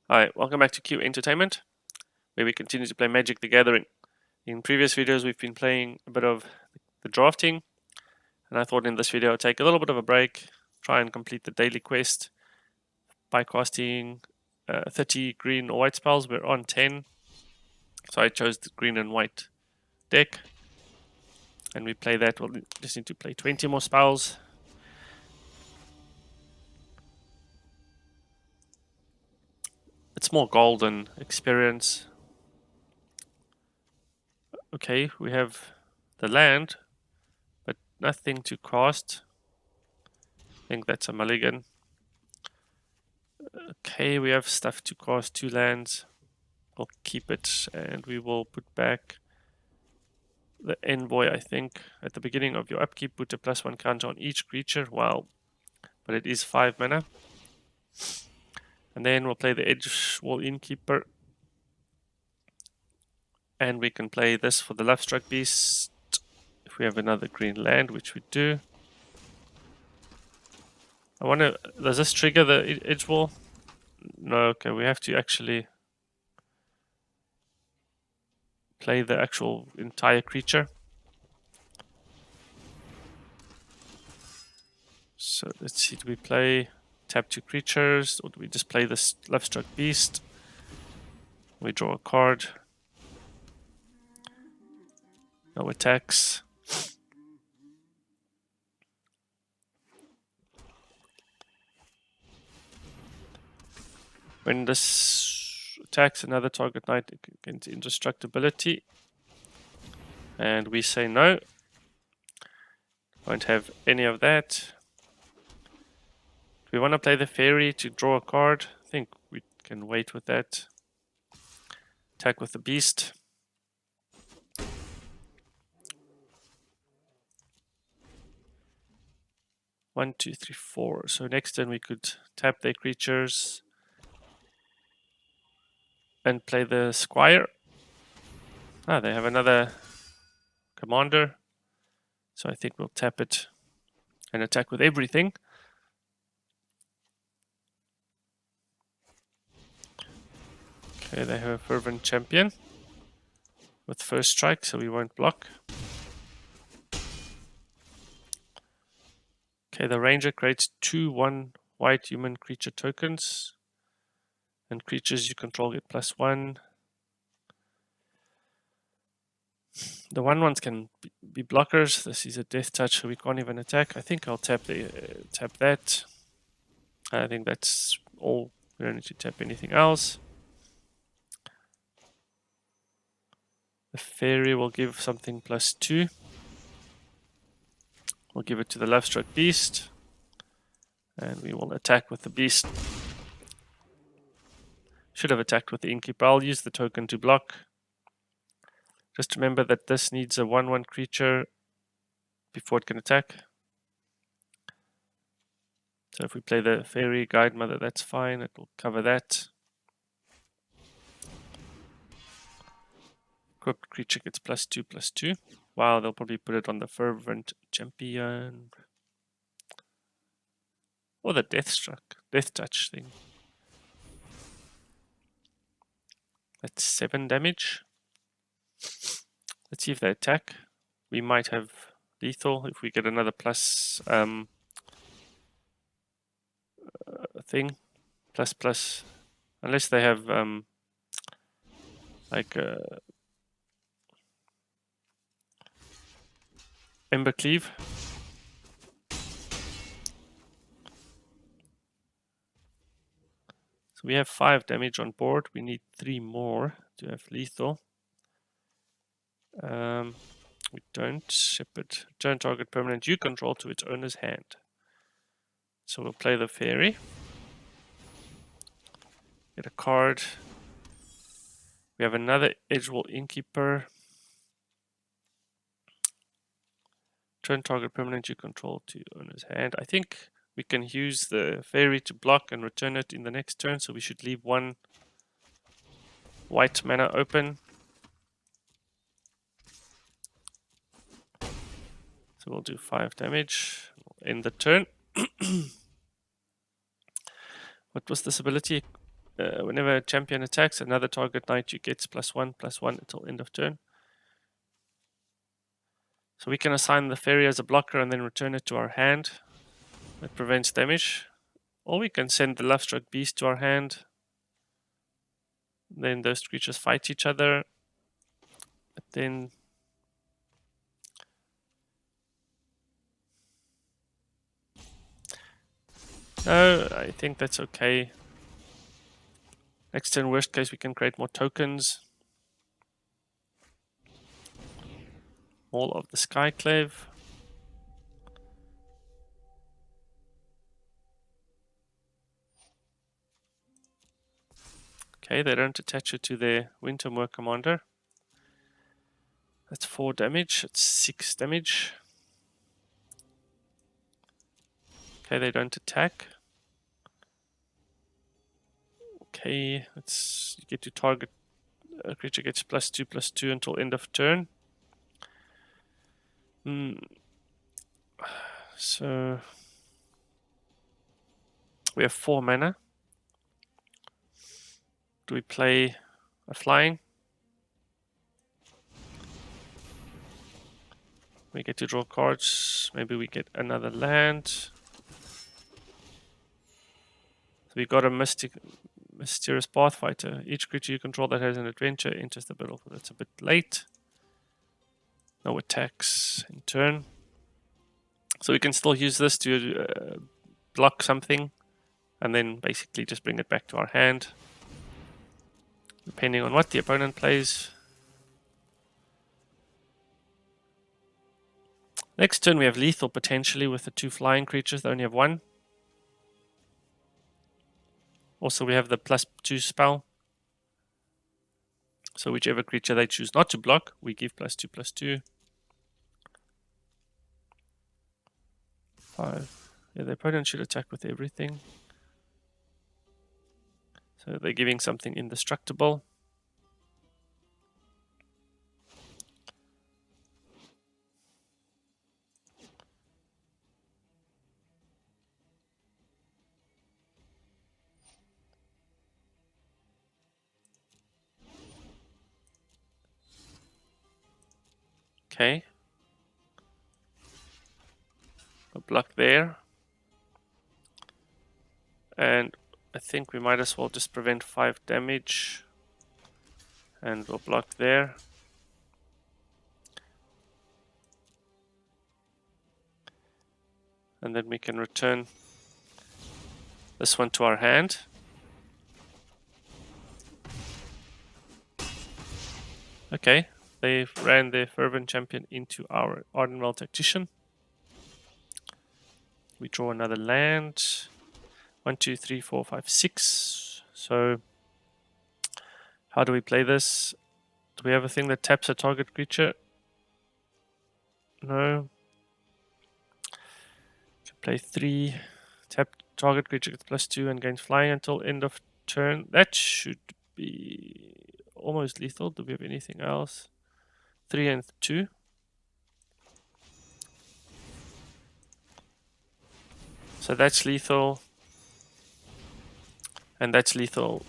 Hi, welcome back to Q Entertainment, where we continue to play Magic the Gathering. In previous videos, we've been playing a bit of the drafting, and I thought in this video I'd take a little bit of a break, try and complete the daily quest by casting 30 green or white spells. We're on 10, so I chose the green and white deck, and we play that. We'll just need to play 20 more spells. It's more gold than experience. Okay, we have the land, but nothing to cast. I think that's a mulligan. Okay, we have stuff to cast 2 lands. We'll keep it, and we will put back the envoy, I think. At the beginning of your upkeep, put a +1 counter on each creature. Wow, but it is 5 mana. And then we'll play the Edge Wall Innkeeper. And we can play this for the Lovestruck Beast if we have another green land, which we do. I wonder, does this trigger the Edge Wall? No, okay, we have to actually play the actual entire creature. So let's see, do we play tap 2 creatures, or do we just play this Lovestruck Beast? We draw a card. No attacks. When this attacks another target knight, it gains indestructibility. And we say no. Won't have any of that. We want to play the fairy to draw a card. I think we can wait with that. Attack with the beast. One, two, three, four. So next turn we could tap their creatures and play the squire. Ah, they have another commander. So I think we'll tap it and attack with everything. Okay, they have a fervent champion with first strike, so we won't block. Okay, the ranger creates 2/1 white human creature tokens, and creatures you control get +1. The 1/1s can be blockers. This is a death touch, so we can't even attack. I think I'll tap that. I think that's all. We don't need to tap anything else. The fairy will give something +2. We'll give it to the Lovestruck Beast, and we will attack with the beast. Should have attacked with the Innkeeper. I'll use the token to block. Just remember that this needs a 1/1 creature before it can attack. So if we play the Fairy Guide Mother, that's fine. It will cover that. Equipped creature gets +2/+2. Wow, they'll probably put it on the Fervent Champion. Or the Death Touch thing. That's 7 damage. Let's see if they attack. We might have lethal if we get another plus thing. Plus. Unless they have like Ember Cleave. So we have 5 damage on board. We need 3 more to have lethal. We don't ship it. Return target permanent you control to its owner's hand. So we'll play the fairy. Get a card. We have another Edgewall Innkeeper. Turn target permanent you control to owner's hand. I think we can use the fairy to block and return it in the next turn, so we should leave 1 white mana open. So we'll do 5 damage. We'll end the turn. What was this ability? Whenever a champion attacks another target knight, you get +1/+1 until end of turn. So we can assign the fairy as a blocker and then return it to our hand. That prevents damage. Or we can send the Lovestruck Beast to our hand. Then those creatures fight each other. But then no, I think that's okay. Next turn, worst case, we can create more tokens. All of the Skyclave. Okay, they don't attach it to their Wintermoor commander. That's 4 damage. It's 6 damage. Okay, they don't attack. Okay, let's get to target. A creature gets +2/+2 until end of turn. So we have 4 mana. Do we play a flying? We get to draw cards. Maybe we get another land. So we got a mysterious pathfighter. Each creature you control that has an adventure enters the battlefield. That's a bit late. No attacks in turn. So we can still use this to block something and then basically just bring it back to our hand, depending on what the opponent plays. Next turn we have lethal potentially with the 2 flying creatures. They only have 1. Also we have the +2 spell. So whichever creature they choose not to block, we give +2/+2. 5. Yeah, the opponent should attack with everything. So they're giving something indestructible. Okay. A block there. And I think we might as well just prevent 5 damage. And we'll block there. And then we can return this one to our hand. Okay, they ran their Fervent Champion into our Ardenwell Tactician. We draw another land. 1, 2, 3, 4, 5, 6. So how do we play this? Do we have a thing that taps a target creature? No. Can play 3. Tap target creature gets +2 and gains flying until end of turn. That should be almost lethal. Do we have anything else? 3 and 2. So that's lethal. And that's lethal.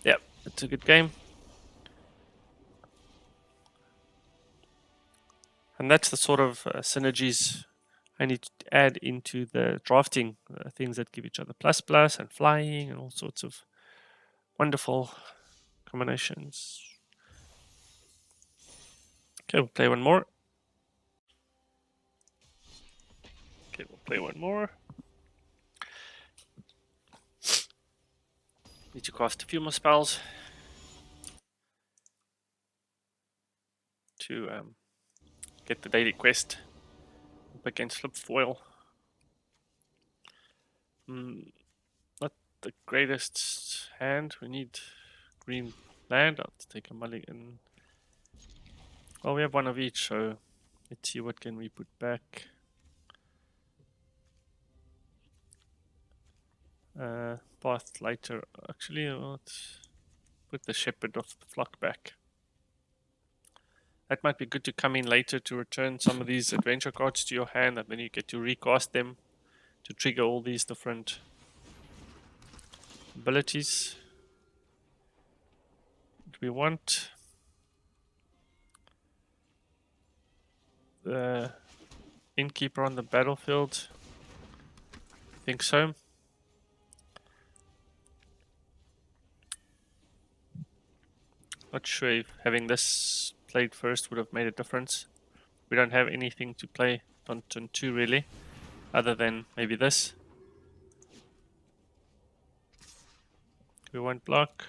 Yep, it's a good game. And that's the sort of synergies I need to add into the drafting. Things that give each other ++ and flying and all sorts of wonderful combinations. Okay, we'll play one more. Okay, we'll play one more. Need to cast a few more spells to get the daily quest up against Flip Foil. Not the greatest hand. We need green land. I'll take a mulligan. Well, we have one of each, so let's see what can we put back. Path later. Actually, put the shepherd of the flock back. That might be good to come in later to return some of these adventure cards to your hand, and then you get to recast them to trigger all these different abilities. Do we want the innkeeper on the battlefield? I think so. Not sure if having this played first would have made a difference. We don't have anything to play on turn 2 really, other than maybe this. We won't block.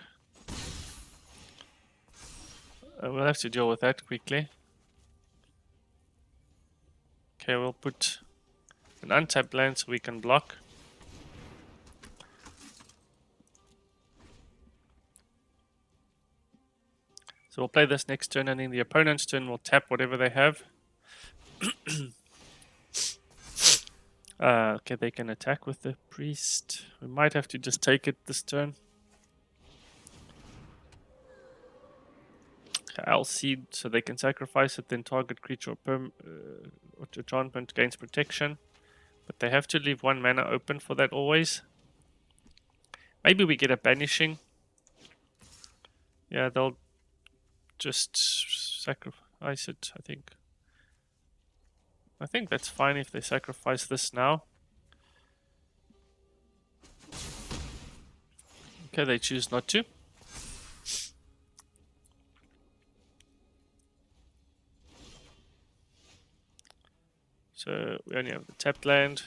We'll have to deal with that quickly. Okay, we'll put an untapped land so we can block. So we'll play this next turn, and in the opponent's turn we'll tap whatever they have. Okay, they can attack with the priest. We might have to just take it this turn. I'll seed so they can sacrifice it, then target creature or enchantment gains protection. But they have to leave 1 mana open for that always. Maybe we get a banishing. Yeah, they'll just sacrifice it, I think. I think that's fine if they sacrifice this now. Okay, they choose not to. So we only have the tapped land.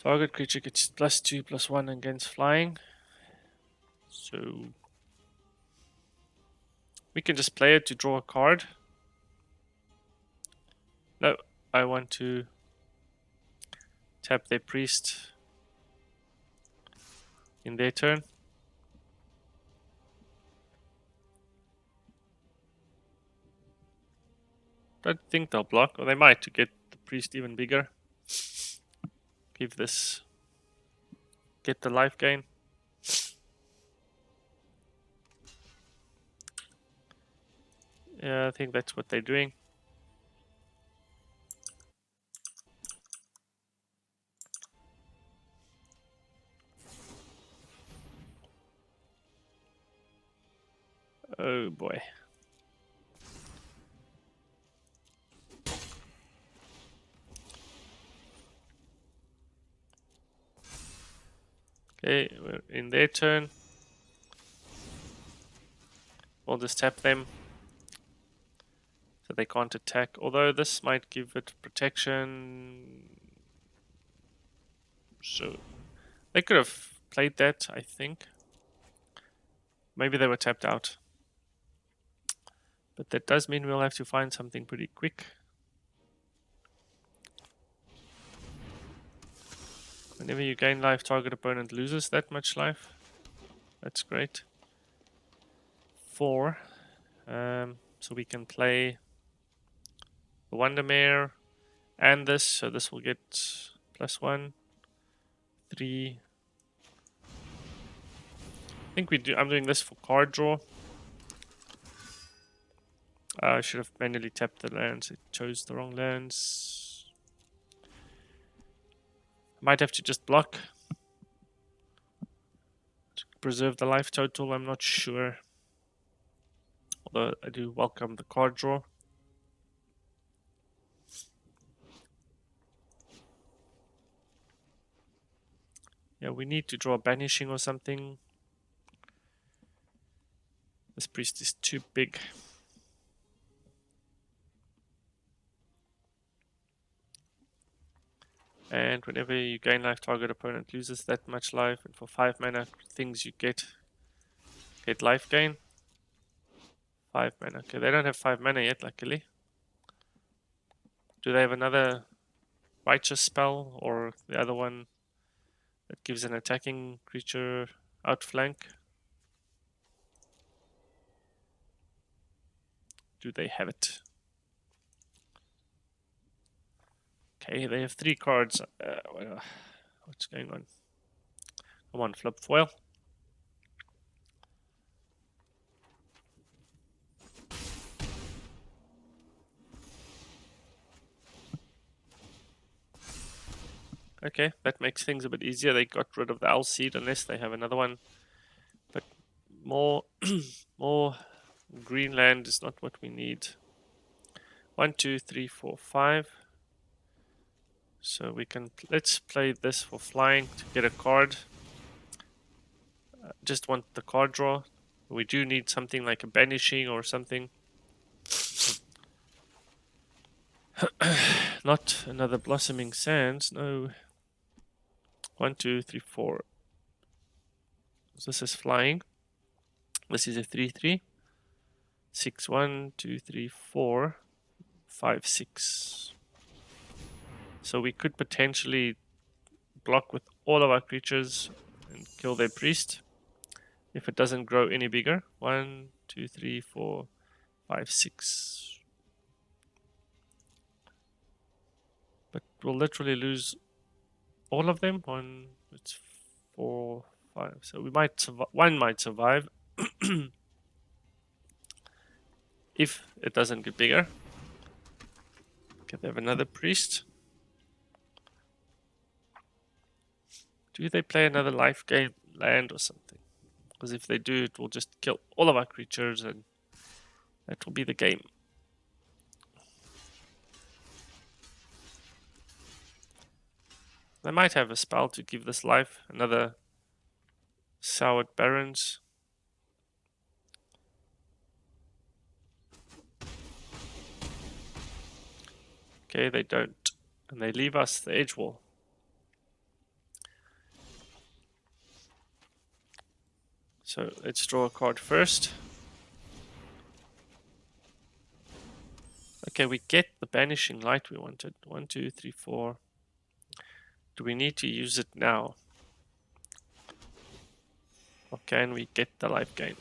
Target creature gets +2/+1 against flying. So we can just play it to draw a card. No, I want to tap their priest in their turn. Don't think they'll block, or they might to get the priest even bigger. Give this, get the life gain. Yeah, I think that's what they're doing. Oh boy. Okay, we're in their turn. We'll just tap them so they can't attack. Although this might give it protection. So they could have played that, I think. Maybe they were tapped out. But that does mean we'll have to find something pretty quick. Whenever you gain life, target opponent loses that much life. That's great. 4. So we can play the Wondermare and this. So this will get +1, 3. I think I'm doing this for card draw. I should have manually tapped the lands. It chose the wrong lands. Might have to just block to preserve the life total. I'm not sure. Although I do welcome the card draw. Yeah, we need to draw a banishing or something. This priest is too big. And whenever you gain life, target opponent loses that much life. And for 5 mana things you get life gain. 5 mana. Okay, they don't have 5 mana yet, luckily. Do they have another righteous spell or the other one that gives an attacking creature outflank? Do they have it? Okay, they have 3 cards. What's going on? 1 flip foil. Okay, that makes things a bit easier. They got rid of the L seed unless they have another one. But more more green land is not what we need. 1, 2, 3, 4, 5. So we can let's play this for flying to get a card. Just want the card draw. We do need something like a banishing or something. Not another blossoming sands. No. 1, 2, 3, 4. So this is flying. This is a 3/3. 6, 1, 2, 3, 4, 5, 6. So we could potentially block with all of our creatures and kill their priest if it doesn't grow any bigger. 1, 2, 3, 4, 5, 6. But we'll literally lose all of them. 1, it's 4, 5. So we might one might survive if it doesn't get bigger. Okay, they have another priest. Do they play another life gain land or something? Because if they do, it will just kill all of our creatures and that will be the game. They might have a spell to give this life. Another Soured Barons. Okay, they don't. And they leave us the edge wall. So let's draw a card first. Okay, we get the Banishing Light we wanted. 1, 2, 3, 4. Do we need to use it now? Or can we get the life gain?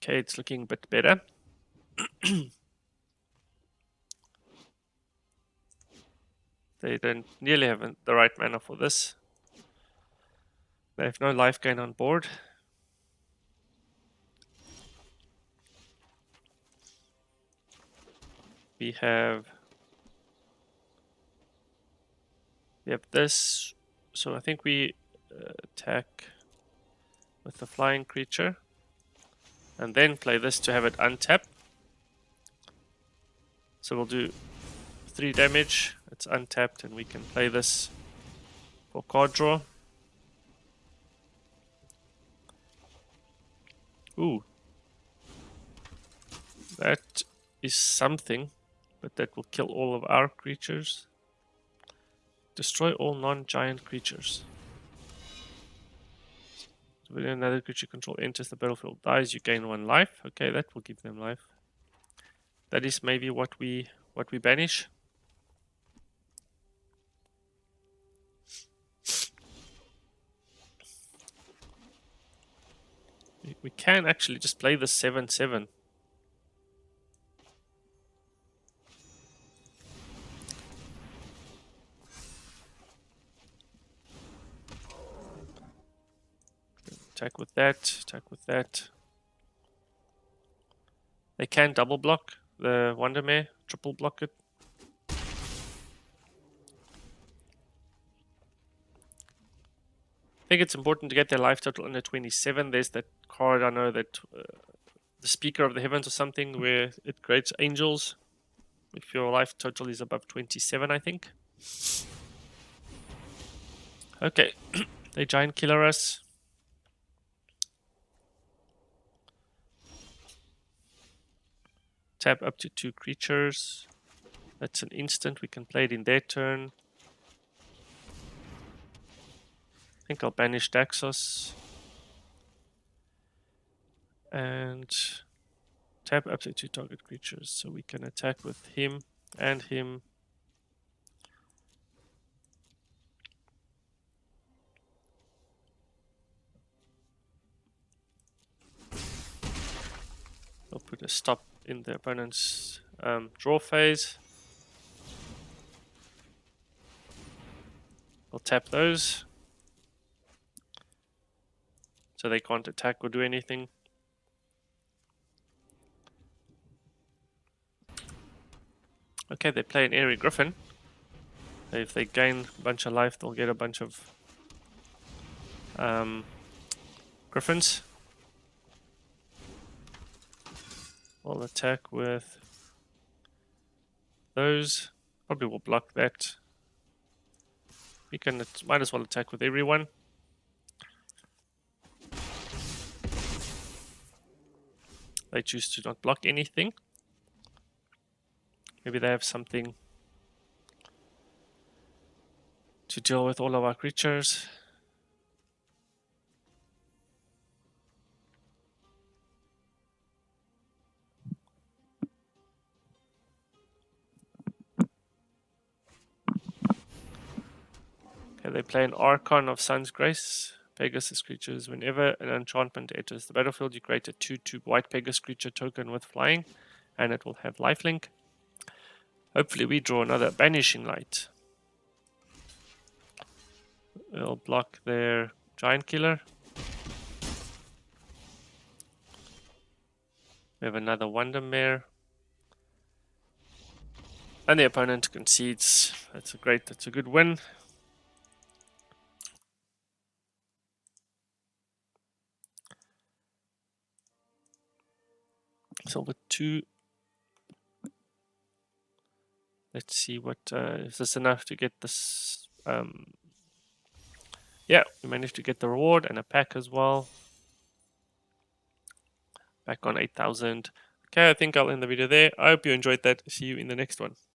Okay, it's looking a bit better. They don't nearly have the right mana for this. They have no life gain on board. We have this. So I think we attack with the flying creature and then play this to have it untap. So we'll do 3 damage. It's untapped and we can play this for card draw. Ooh. That is something, but that will kill all of our creatures. Destroy all non-giant creatures. So when another creature control enters the battlefield, dies, you gain 1 life. Okay, that will give them life. That is maybe what we banish. We can actually just play the 7/7. Attack with that, attack with that. They can double block the Wondermare, triple block it. I think it's important to get their life total under 27. There's that card, I know that the Speaker of the Heavens or something, where it creates angels if your life total is above 27, I think. Okay, they giant killer us. Tap up to 2 creatures. That's an instant. We can play it in their turn. I think I'll banish Daxos. And tap up to 2 target creatures. So we can attack with him and him. We'll put a stop in the opponent's draw phase. We'll tap those, so they can't attack or do anything. Okay, they play an Airy Griffin. If they gain a bunch of life, they'll get a bunch of Griffins. We'll attack with those. Probably will block that. We can might as well attack with everyone. They choose to not block anything. Maybe they have something to deal with all of our creatures. Okay, they play an Archon of Sun's Grace. Pegasus creatures. Whenever an enchantment enters the battlefield, you create a 2/2 white Pegasus creature token with flying, and it will have lifelink. Hopefully we draw another Banishing Light. We'll block their Giant Killer. We have another Wonder Mare. And the opponent concedes. That's a good win. So with 2, let's see what is this enough to get this. Yeah, we managed to get the reward and a pack as well. Back on 8,000. Okay, I think I'll end the video there. I hope you enjoyed that. See you in the next one.